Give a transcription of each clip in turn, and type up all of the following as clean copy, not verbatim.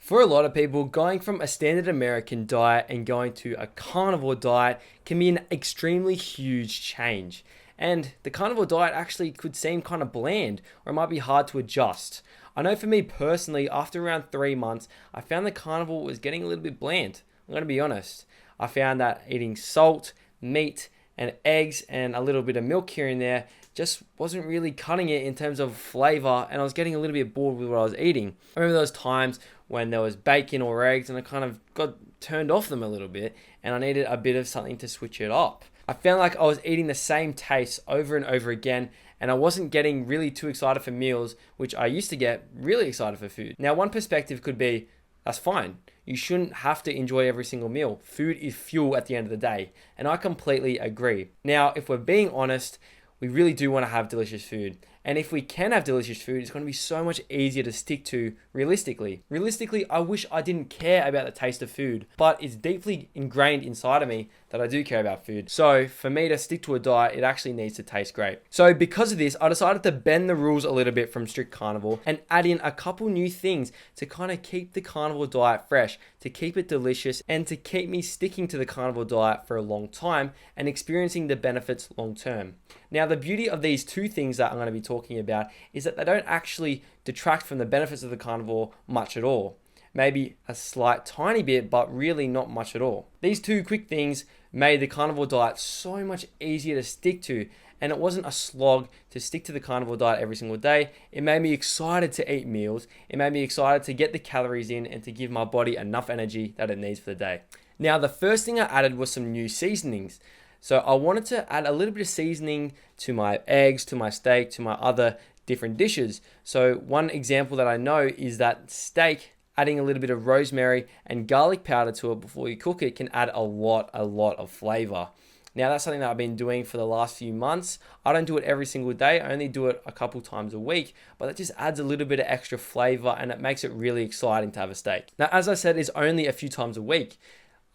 For a lot of people, going from a standard American diet and going to a carnivore diet can be an extremely huge change. And the carnivore diet actually could seem kind of bland, or it might be hard to adjust. I know for me personally, after around 3 months, I found the carnivore was getting a little bit bland. I'm going to be honest. I found that eating salt, meat, and eggs and a little bit of milk here and there just wasn't really cutting it in terms of flavor, and I was getting a little bit bored with what I was eating. I remember those times when there was bacon or eggs and I kind of got turned off them a little bit and I needed a bit of something to switch it up. I found like I was eating the same taste over and over again, and I wasn't getting really too excited for meals, which I used to get really excited for food. Now, one perspective could be, that's fine. You shouldn't have to enjoy every single meal. Food is fuel at the end of the day, and I completely agree. Now, if we're being honest, we really do want to have delicious food. And if we can have delicious food, it's going to be so much easier to stick to realistically. Realistically, I wish I didn't care about the taste of food, but it's deeply ingrained inside of me that I do care about food. So for me to stick to a diet, it actually needs to taste great. So because of this, I decided to bend the rules a little bit from strict carnivore and add in a couple new things to kind of keep the carnivore diet fresh, to keep it delicious, and to keep me sticking to the carnivore diet for a long time and experiencing the benefits long term. Now, the beauty of these two things that I'm going to be talking about is that they don't actually detract from the benefits of the carnivore much at all. Maybe a slight tiny bit, but really not much at all. These two quick things made the carnivore diet so much easier to stick to, and it wasn't a slog to stick to the carnivore diet every single day. It made me excited to eat meals. It made me excited to get the calories in and to give my body enough energy that it needs for the day. Now, the first thing I added was some new seasonings. So I wanted to add a little bit of seasoning to my eggs, to my steak, to my other different dishes. So one example that I know is that steak, adding a little bit of rosemary and garlic powder to it before you cook it can add a lot of flavor. Now, that's something that I've been doing for the last few months. I don't do it every single day. I only do it a couple times a week, but it just adds a little bit of extra flavor and it makes it really exciting to have a steak. Now, as I said, it's only a few times a week.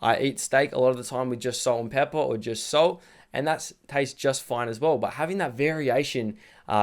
I eat steak a lot of the time with just salt and pepper or just salt, and that tastes just fine as well. But having that variation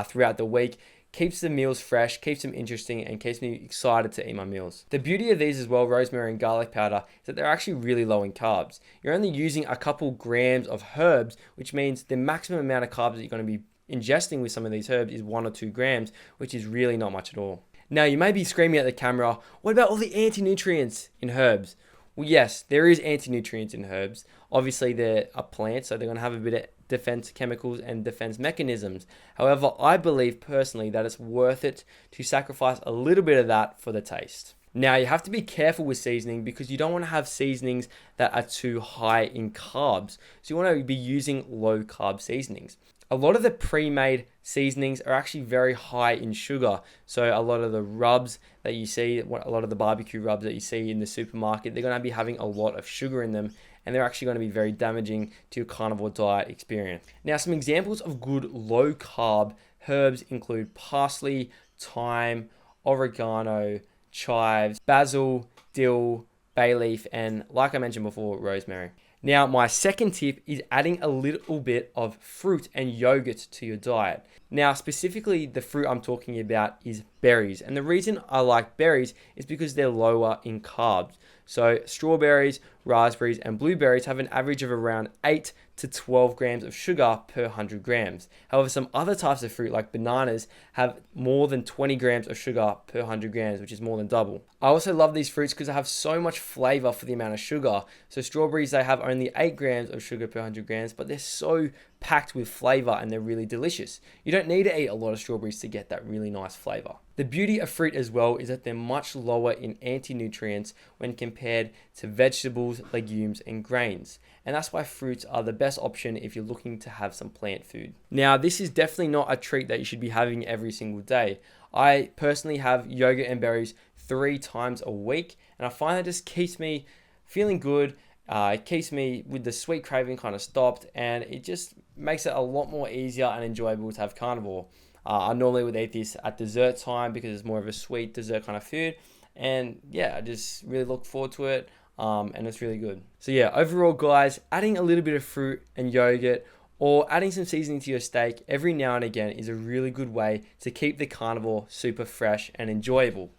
throughout the week keeps the meals fresh, keeps them interesting, and keeps me excited to eat my meals. The beauty of these as well, rosemary and garlic powder, is that they're actually really low in carbs. You're only using a couple grams of herbs, which means the maximum amount of carbs that you're going to be ingesting with some of these herbs is 1 or 2 grams, which is really not much at all. Now, you may be screaming at the camera, what about all the anti-nutrients in herbs? Well, yes, there is anti-nutrients in herbs. Obviously, they're a plant, so they're going to have a bit of defense chemicals and defense mechanisms. However, I believe personally that it's worth it to sacrifice a little bit of that for the taste. Now, you have to be careful with seasoning because you don't want to have seasonings that are too high in carbs. So you want to be using low-carb seasonings. A lot of the pre-made seasonings are actually very high in sugar. So a lot of the rubs that you see, a lot of the barbecue rubs that you see in the supermarket, they're going to be having a lot of sugar in them, and they're actually going to be very damaging to your carnivore diet experience. Now, some examples of good low-carb herbs include parsley, thyme, oregano, chives, basil, dill, bay leaf, and like I mentioned before, rosemary. Now, my second tip is adding a little bit of fruit and yogurt to your diet. Now, specifically, the fruit I'm talking about is berries. And the reason I like berries is because they're lower in carbs. So strawberries, raspberries, and blueberries have an average of around 8 to 12 grams of sugar per 100 grams. However, some other types of fruit like bananas have more than 20 grams of sugar per 100 grams, which is more than double. I also love these fruits because they have so much flavor for the amount of sugar. So strawberries, they have only 8 grams of sugar per 100 grams, but they're so packed with flavor and they're really delicious. You don't need to eat a lot of strawberries to get that really nice flavor. The beauty of fruit as well is that they're much lower in anti-nutrients when compared to vegetables, legumes, and grains. And that's why fruits are the best option if you're looking to have some plant food. Now, this is definitely not a treat that you should be having every single day. I personally have yogurt and berries 3 times a week, and I find that just keeps me feeling good. It keeps me with the sweet craving kind of stopped, and it just makes it a lot more easier and enjoyable to have carnivore. I normally would eat this at dessert time because it's more of a sweet dessert kind of food. And yeah, I just really look forward to it. And it's really good. So yeah, overall guys, adding a little bit of fruit and yogurt or adding some seasoning to your steak every now and again is a really good way to keep the carnivore super fresh and enjoyable.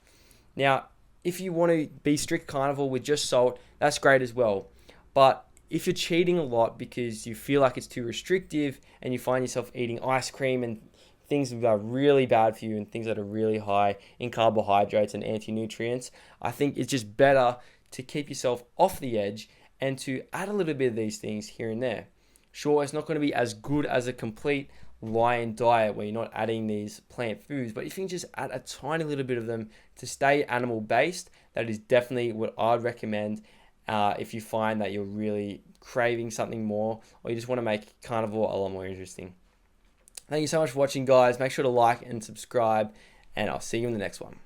Now, if you want to be strict carnivore with just salt, that's great as well. But if you're cheating a lot because you feel like it's too restrictive and you find yourself eating ice cream and things that are really bad for you and things that are really high in carbohydrates and anti-nutrients, I think it's just better to keep yourself off the edge and to add a little bit of these things here and there. Sure, it's not going to be as good as a complete lion diet where you're not adding these plant foods, but if you can just add a tiny little bit of them to stay animal based, that is definitely what I'd recommend if you find that you're really craving something more or you just want to make carnivore a lot more interesting. Thank you so much for watching, guys. Make sure to like and subscribe, and I'll see you in the next one.